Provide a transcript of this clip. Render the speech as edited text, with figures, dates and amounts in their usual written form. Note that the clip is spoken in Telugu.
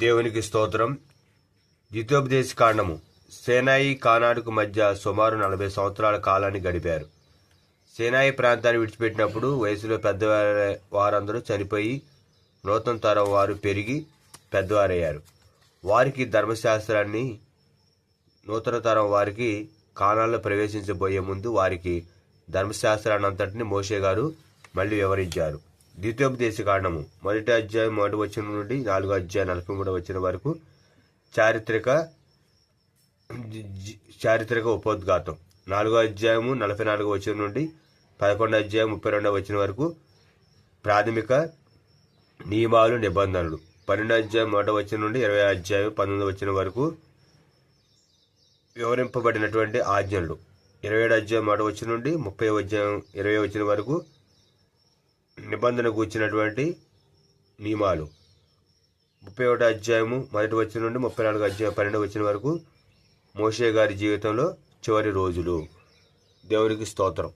దేవునికి స్తోత్రం. ద్వితీయోపదేశ కాండము. సేనాయి కానాడుకు మధ్య సుమారు 40 సంవత్సరాల కాలాన్ని గడిపారు. సేనాయి ప్రాంతాన్ని విడిచిపెట్టినప్పుడు వయసులో వారందరూ చనిపోయి నూతన తరం వారు పెరిగి పెద్దవారయ్యారు. వారికి ధర్మశాస్త్రాన్ని నూతన తరం వారికి కానాల్లో ప్రవేశించబోయే ముందు వారికి ధర్మశాస్త్రాన్ని అంతటిని మోషే గారు మళ్ళీ వివరించారు. ద్వితీయోపదేశ కాండము 1వ అధ్యాయం 1వ వచనం నుండి 4వ అధ్యాయం 43వ వచనం వరకు చారిత్రక ఉపోద్ఘాతం. 4వ అధ్యాయము 44వ వచనం నుండి 11వ అధ్యాయం 32వ వచనం వరకు ప్రాథమిక నియమాలు నిబంధనలు. 12వ అధ్యాయం 1వ వచనం నుండి 20వ అధ్యాయం 19వ వచనం వరకు వివరింపబడినటువంటి ఆజ్ఞలు. 27వ అధ్యాయం 1వ వచనం నుండి 30వ అధ్యాయం 20వ వచనం వరకు నిబంధన కూర్చున్నటువంటి నియమాలు. 31వ అధ్యాయము 1వ వచనం నుండి 34వ అధ్యాయం 12వ వచనం వరకు మోషే గారి జీవితంలో చివరి రోజులు. దేవునికి స్తోత్రం.